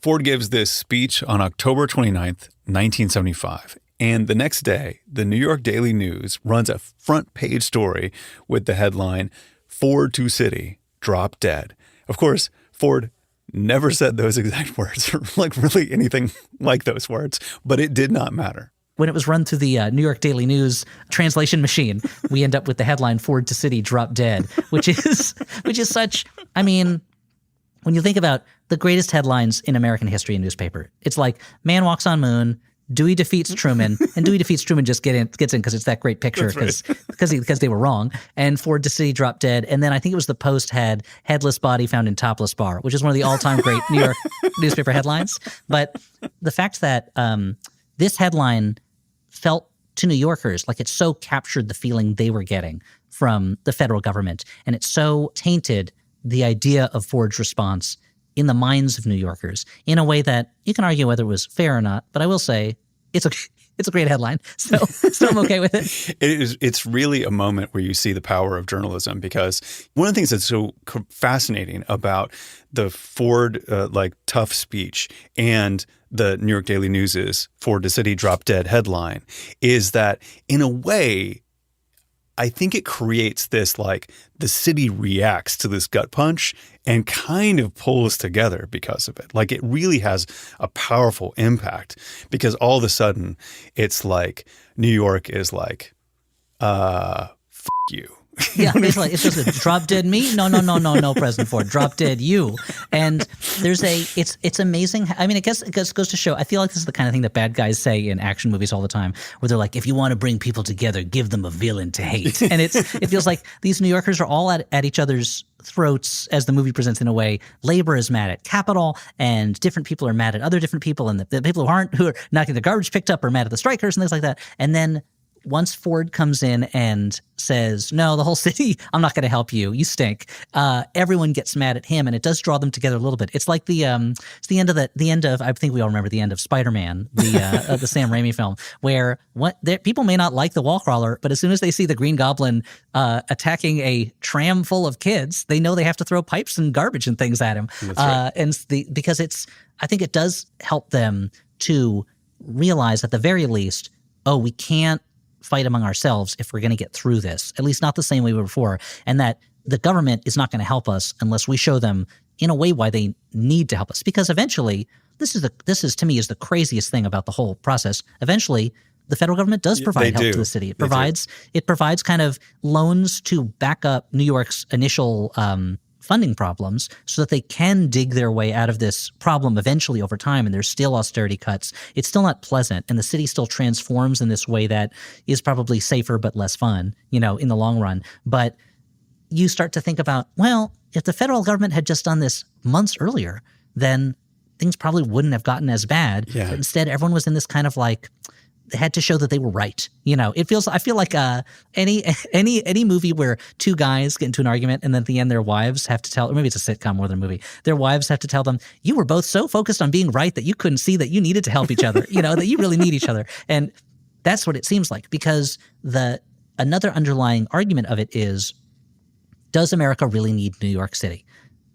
Ford gives this speech on October 29th, 1975. And the next day, the New York Daily News runs a front page story with the headline, "Ford to City, Drop Dead." Of course, Ford never said those exact words, or like really anything like those words, but it did not matter. When it was run through the New York Daily News translation machine, we end up with the headline, "Ford to City, Drop Dead," which is such, I mean, when you think about the greatest headlines in American history in newspaper, it's like, man walks on moon, Dewey defeats Truman, and Dewey defeats Truman just gets in because it's that great picture because they were wrong. And Ford to City, Drop Dead. And then I think it was the Post had headless body found in topless bar, which is one of the all-time great New York newspaper headlines. But the fact that this headline felt to New Yorkers like it so captured the feeling they were getting from the federal government, and it so tainted the idea of Ford's response in the minds of New Yorkers in a way that you can argue whether it was fair or not, but I will say it's a great headline, so I'm okay with it. It's really a moment where you see the power of journalism, because one of the things that's so fascinating about the Ford tough speech and the New York Daily News's "Ford to City, Drop Dead" headline is that in a way, I think it creates this, like, the city reacts to this gut punch and kind of pulls together because of it. Like, it really has a powerful impact, because all of a sudden it's like New York is like, f*** you. Yeah, it's just a drop dead me. No, President Ford, drop dead you. And it's amazing. I mean, I guess it goes to show, I feel like this is the kind of thing that bad guys say in action movies all the time, where they're like, if you want to bring people together, give them a villain to hate. And it feels like these New Yorkers are all at each other's throats as the movie presents in a way. Labor is mad at capital, and different people are mad at other different people, and the people who are not getting the garbage picked up are mad at the strikers and things like that. And then once Ford comes in and says, no, the whole city, I'm not going to help you, you stink, everyone gets mad at him, and it does draw them together a little bit. It's like the end of I think we all remember the end of Spider-Man, the Sam Raimi film, where people may not like the wall crawler, but as soon as they see the Green Goblin attacking a tram full of kids, they know they have to throw pipes and garbage and things at him. That's right. Because I think it does help them to realize at the very least, we can't fight among ourselves if we're going to get through this, at least not the same way we were before, and that the government is not going to help us unless we show them in a way why they need to help us. Because eventually, this is to me is the craziest thing about the whole process. Eventually, the federal government does provide help to the city. It provides kind of loans to back up New York's initial funding problems so that they can dig their way out of this problem eventually over time, and there's still austerity cuts. It's still not pleasant, and the city still transforms in this way that is probably safer but less fun, in the long run. But you start to think about, well, if the federal government had just done this months earlier, then things probably wouldn't have gotten as bad. Yeah. But instead, everyone was in this kind of like had to show that they were right. I feel like any movie where two guys get into an argument and then at the end their wives have to tell, or maybe it's a sitcom more than a movie, their wives have to tell them, you were both so focused on being right that you couldn't see that you needed to help each other, that you really need each other. And that's what it seems like, because another underlying argument of it is, does America really need New York City?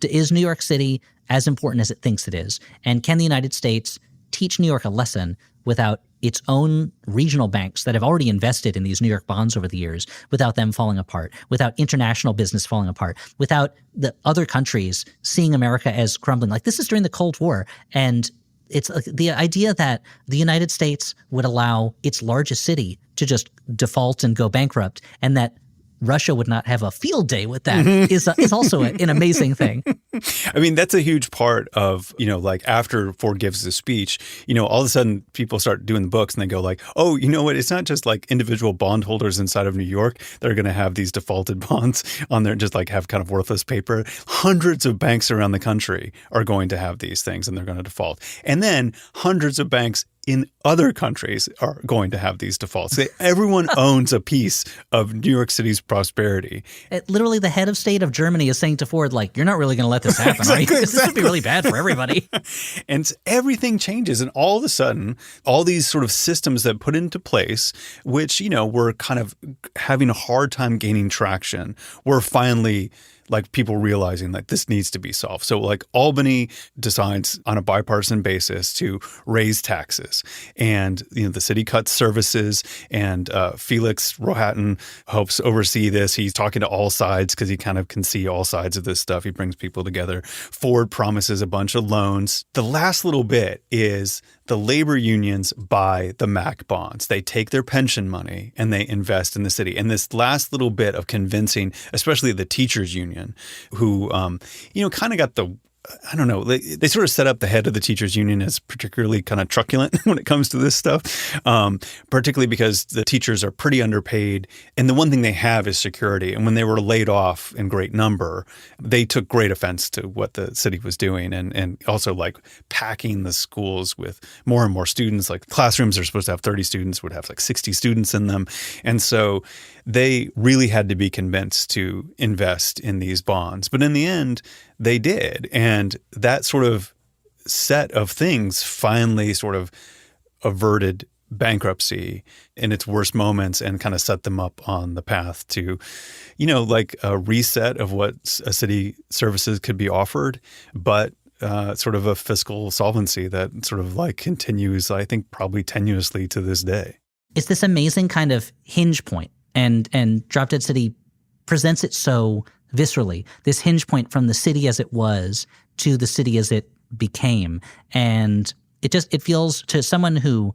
Is New York City as important as it thinks it is? And can the United States teach New York a lesson without its own regional banks that have already invested in these New York bonds over the years, without them falling apart, without international business falling apart, without the other countries seeing America as crumbling? Like, this is during the Cold War, and it's the idea that the United States would allow its largest city to just default and go bankrupt, and that Russia would not have a field day with that is also an amazing thing. I mean, that's a huge part of, like after Ford gives the speech, all of a sudden people start doing the books and they go like, oh, you know what? It's not just like individual bondholders inside of New York that are going to have these defaulted bonds on there, just like have kind of worthless paper. Hundreds of banks around the country are going to have these things and they're going to default. And then hundreds of banks in other countries are going to have these defaults. Everyone owns a piece of New York City's prosperity. Literally, the head of state of Germany is saying to Ford, like, you're not really going to let this happen, are you? Because this would be really bad for everybody. And everything changes. And all of a sudden, all these sort of systems that put into place, which, were kind of having a hard time gaining traction, were finally like people realizing that this needs to be solved. So like Albany decides on a bipartisan basis to raise taxes, and the city cuts services, and Felix Rohatyn helps oversee this. He's talking to all sides because he kind of can see all sides of this stuff. He brings people together. Ford promises a bunch of loans. The last little bit is the labor unions buy the MAC bonds. They take their pension money and they invest in the city. And this last little bit of convincing, especially the teachers union, who, kind of got I don't know, they sort of set up the head of the teachers union as particularly kind of truculent when it comes to this stuff, particularly because the teachers are pretty underpaid. And the one thing they have is security. And when they were laid off in great number, they took great offense to what the city was doing, and also like packing the schools with more and more students. Like classrooms are supposed to have 30 students, would have like 60 students in them. And so they really had to be convinced to invest in these bonds. But in the end, they did. And that sort of set of things finally sort of averted bankruptcy in its worst moments and kind of set them up on the path to, like a reset of what a city services could be offered, but sort of a fiscal solvency that sort of like continues, I think, probably tenuously to this day. It's this amazing kind of hinge point. And Drop Dead City presents it so viscerally, this hinge point from the city as it was to the city as it became. And it feels, to someone who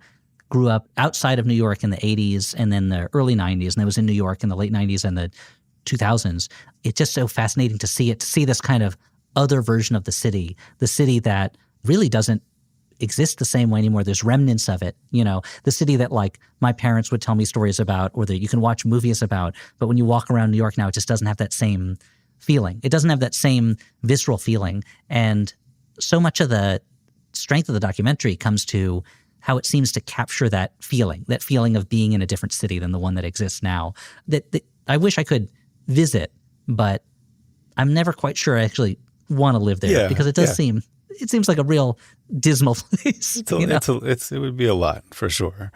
grew up outside of New York in the 80s and then the early 90s, and then was in New York in the late 90s and the 2000s, it's just so fascinating to see this kind of other version of the city that really doesn't exist the same way anymore. There's remnants of it, the city that like my parents would tell me stories about, or that you can watch movies about. But when you walk around New York now, it just doesn't have that same feeling. It doesn't have that same visceral feeling. And so much of the strength of the documentary comes to how it seems to capture that feeling of being in a different city than the one that exists now, that I wish I could visit, but I'm never quite sure I actually want to live there, because it does seem, it seems like a real dismal place. It would be a lot for sure.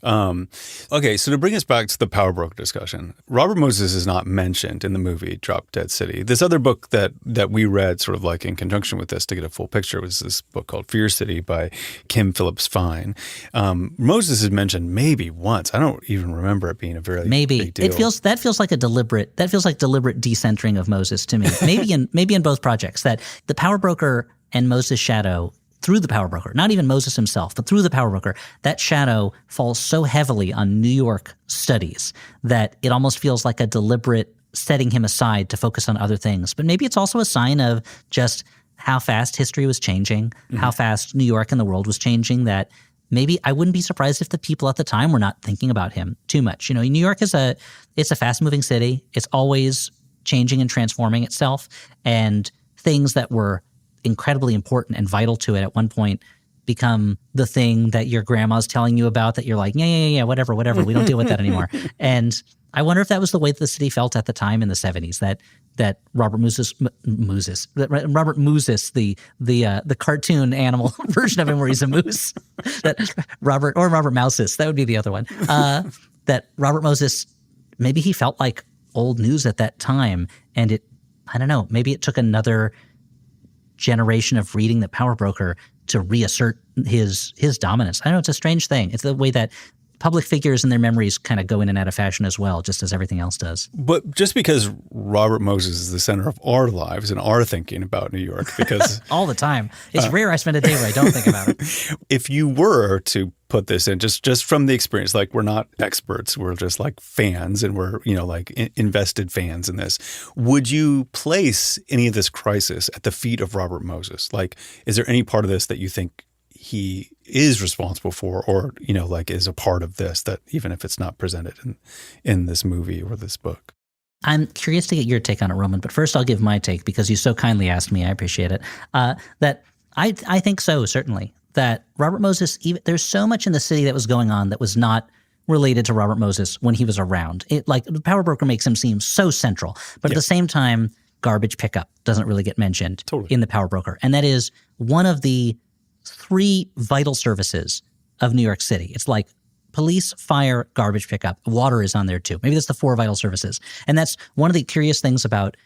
Okay, so to bring us back to the power broker discussion, Robert Moses is not mentioned in the movie Drop Dead City. This other book that we read sort of like in conjunction with this to get a full picture was this book called Fear City by Kim Phillips Fine. Moses is mentioned maybe once. I don't even remember it being a very big deal. That feels like deliberate decentering of Moses to me. Maybe in both projects, that the power broker and Moses' shadow, through the power broker, not even Moses himself, but through the power broker, that shadow falls so heavily on New York studies that it almost feels like a deliberate setting him aside to focus on other things. But maybe it's also a sign of just how fast history was changing, how fast New York and the world was changing, that maybe I wouldn't be surprised if the people at the time were not thinking about him too much. New York it's a fast-moving city. It's always changing and transforming itself, and things that were incredibly important and vital to it at one point become the thing that your grandma's telling you about that you're like, yeah, whatever. We don't deal with that anymore. And I wonder if that was the way that the city felt at the time in the 70s, that Robert Moses, the cartoon animal version of him where he's a moose, that Robert Mouses, that would be the other one, that Robert Moses, maybe he felt like old news at that time. And I don't know, maybe it took another generation of reading the Power Broker to reassert his dominance. I know it's a strange thing. It's the way that public figures and their memories kind of go in and out of fashion as well, just as everything else does. But just because Robert Moses is the center of our lives and our thinking about New York, because all the time. It's rare I spend a day where I don't think about it. If you were to put this in, just from the experience, like we're not experts, we're just like fans and we're, like invested fans in this. Would you place any of this crisis at the feet of Robert Moses? Like, is there any part of this that you think he is responsible for, or, is a part of this, that even if it's not presented in this movie or this book? I'm curious to get your take on it, Roman, but first I'll give my take because you so kindly asked me. I appreciate it. That I think so, certainly. That Robert Moses, there's so much in the city that was going on that was not related to Robert Moses when he was around. The Power Broker makes him seem so central, but at the same time, garbage pickup doesn't really get mentioned in the Power Broker. And that is one of the 3 vital services of New York City. It's like police, fire, garbage pickup. Water is on there too. Maybe that's the 4 vital services. And that's one of the curious things about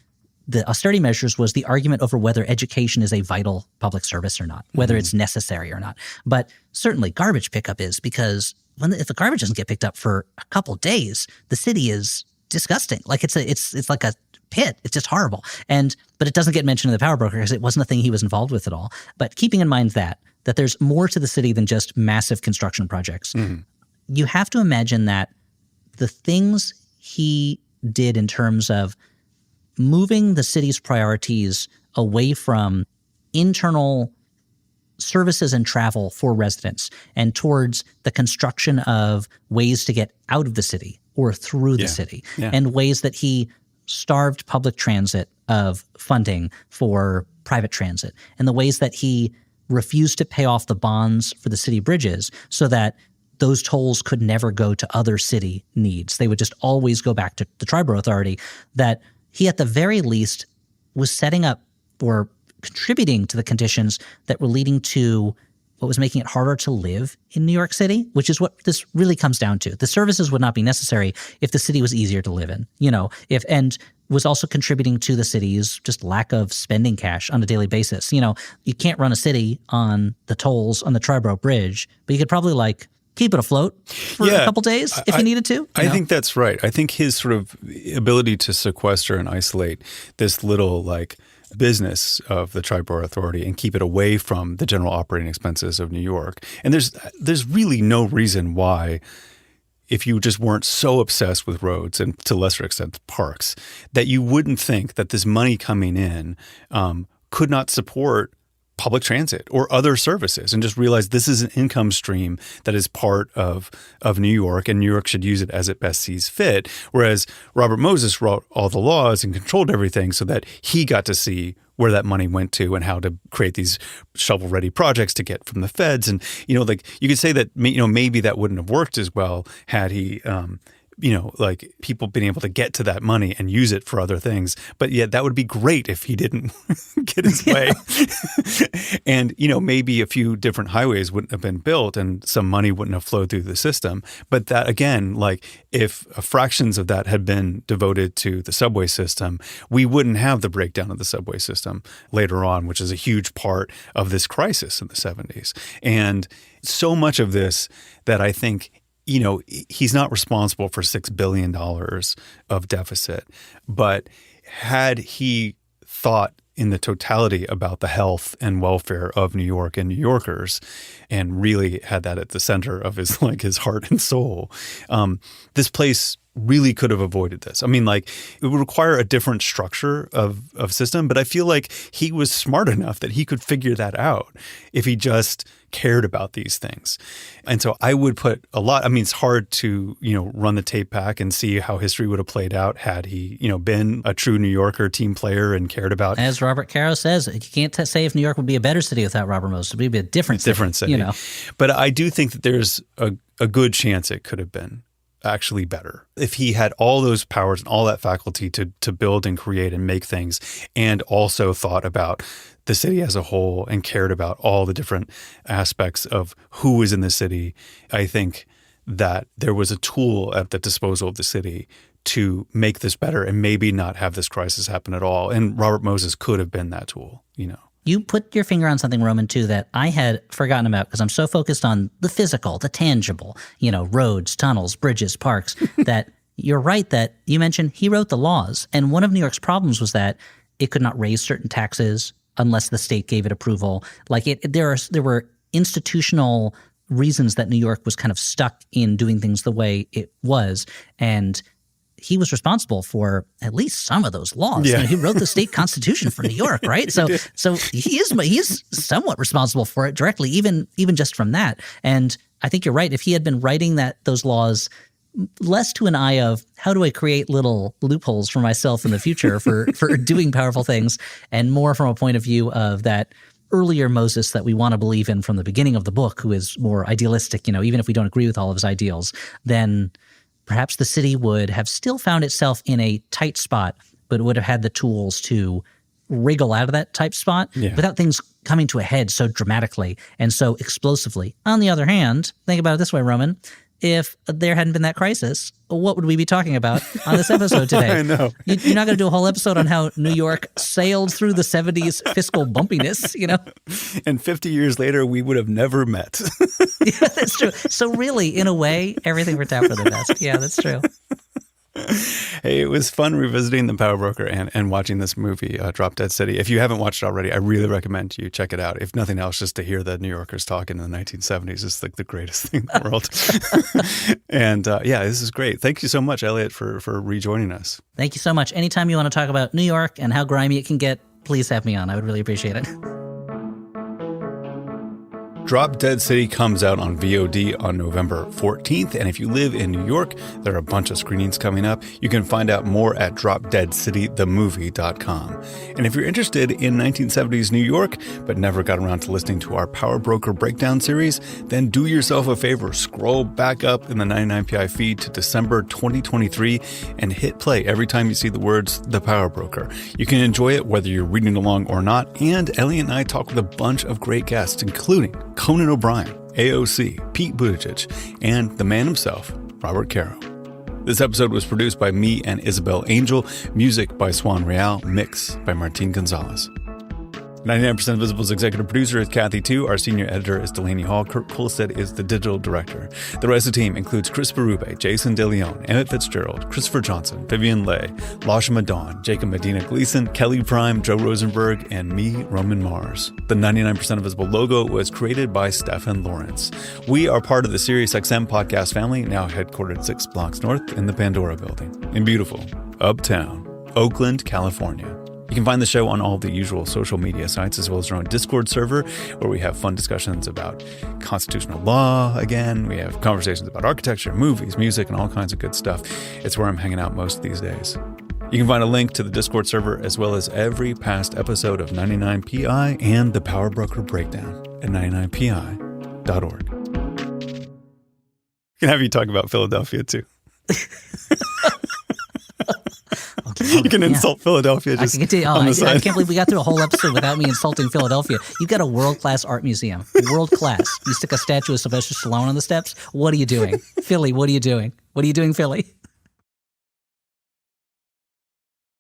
the austerity measures was the argument over whether education is a vital public service or not, whether it's necessary or not. But certainly garbage pickup is, because if the garbage doesn't get picked up for a couple days, the city is disgusting. Like it's like a pit. It's just horrible. But it doesn't get mentioned in the Power Broker because it wasn't a thing he was involved with at all. But keeping in mind that there's more to the city than just massive construction projects, you have to imagine that the things he did in terms of moving the city's priorities away from internal services and travel for residents and towards the construction of ways to get out of the city or through the city, and ways that he starved public transit of funding for private transit, and the ways that he refused to pay off the bonds for the city bridges so that those tolls could never go to other city needs. They would just always go back to the Triborough Authority. That he, at the very least, was setting up or contributing to the conditions that were leading to what was making it harder to live in New York City, which is what this really comes down to. The services would not be necessary if the city was easier to live in, and was also contributing to the city's just lack of spending cash on a daily basis. You can't run a city on the tolls on the Triborough Bridge, but you could probably keep it afloat for a couple days if you needed to. I think that's right. I think his sort of ability to sequester and isolate this little business of the Triborough Authority and keep it away from the general operating expenses of New York. And there's really no reason why, if you just weren't so obsessed with roads and to a lesser extent parks, that you wouldn't think that this money coming in could not support public transit or other services, and just realize this is an income stream that is part of New York, and New York should use it as it best sees fit. Whereas Robert Moses wrote all the laws and controlled everything so that he got to see where that money went to and how to create these shovel-ready projects to get from the feds. And, you could say that, maybe that wouldn't have worked as well had he people being able to get to that money and use it for other things. But yeah, that would be great if he didn't get his way. And, maybe a few different highways wouldn't have been built and some money wouldn't have flowed through the system. But that, again, if fractions of that had been devoted to the subway system, we wouldn't have the breakdown of the subway system later on, which is a huge part of this crisis in the 70s. And so much of this that I think he's not responsible for $6 billion of deficit, but had he thought in the totality about the health and welfare of New York and New Yorkers, and really had that at the center of his heart and soul, this place really could have avoided this. I mean, it would require a different structure of system, but I feel like he was smart enough that he could figure that out if he just cared about these things. And so I would put a lot, I mean, it's hard to, run the tape back and see how history would have played out had he, been a true New Yorker team player and cared about. As Robert Caro says, you can't say if New York would be a better city without Robert Moses. It would be a different city. But I do think that there's a good chance it could have been actually better if he had all those powers and all that faculty to build and create and make things, and also thought about the city as a whole and cared about all the different aspects of who was in the city. I think that there was a tool at the disposal of the city to make this better and maybe not have this crisis happen at all. And Robert Moses could have been that tool, You put your finger on something, Roman, too, that I had forgotten about because I'm so focused on the physical, the tangible, roads, tunnels, bridges, parks, that you're right that you mentioned he wrote the laws. And one of New York's problems was that it could not raise certain taxes unless the state gave it approval. There were institutional reasons that New York was kind of stuck in doing things the way it was. And he was responsible for at least some of those laws. Yeah. He wrote the state constitution for New York, right? So he is somewhat responsible for it directly, even just from that. And I think you're right. If he had been writing those laws less to an eye of how do I create little loopholes for myself in the future for doing powerful things, and more from a point of view of that earlier Moses that we want to believe in from the beginning of the book, who is more idealistic, even if we don't agree with all of his ideals, then perhaps the city would have still found itself in a tight spot, but would have had the tools to wriggle out of that tight spot without things coming to a head so dramatically and so explosively. On the other hand, think about it this way, Roman. If there hadn't been that crisis, what would we be talking about on this episode today? I know. You're not going to do a whole episode on how New York sailed through the 70s fiscal bumpiness, And 50 years later, we would have never met. Yeah, that's true. So really, in a way, everything worked out for the best. Yeah, that's true. Hey, it was fun revisiting The Power Broker and watching this movie, Drop Dead City. If you haven't watched it already, I really recommend you check it out. If nothing else, just to hear the New Yorkers talking in the 1970s is like the greatest thing in the world. And this is great. Thank you so much, Elliot, for rejoining us. Thank you so much. Anytime you want to talk about New York and how grimy it can get, please have me on. I would really appreciate it. Drop Dead City comes out on VOD on November 14th, and if you live in New York, there are a bunch of screenings coming up. You can find out more at dropdeadcitythemovie.com. And if you're interested in 1970s New York, but never got around to listening to our Power Broker Breakdown series, then do yourself a favor, scroll back up in the 99PI feed to December 2023 and hit play every time you see the words The Power Broker. You can enjoy it whether you're reading along or not, and Elliot and I talk with a bunch of great guests, including Conan O'Brien, AOC, Pete Buttigieg, and the man himself, Robert Caro. This episode was produced by me and Isabel Angel, music by Swan Real, mix by Martin Gonzalez. 99% Invisible's executive producer is Kathy Tu. Our senior editor is Delaney Hall. Kurt Polstead is the digital director. The rest of the team includes Chris Berube, Jason DeLeon, Emmett Fitzgerald, Christopher Johnson, Vivian Leigh, Lasha Madon, Jacob Medina Gleason, Kelly Prime, Joe Rosenberg, and me, Roman Mars. The 99% Invisible logo was created by Stefan Lawrence. We are part of the SiriusXM podcast family, now headquartered 6 blocks north in the Pandora building in beautiful Uptown, Oakland, California. You can find the show on all the usual social media sites, as well as our own Discord server, where we have fun discussions about constitutional law. Again, we have conversations about architecture, movies, music, and all kinds of good stuff. It's where I'm hanging out most these days. You can find a link to the Discord server, as well as every past episode of 99PI and the Power Broker Breakdown at 99pi.org. I can have you talk about Philadelphia, too. You can insult Philadelphia just on the side. I can't believe we got through a whole episode without me insulting Philadelphia. You've got a world-class art museum. World-class. You stick a statue of Sylvester Stallone on the steps? What are you doing? Philly, what are you doing? What are you doing, Philly?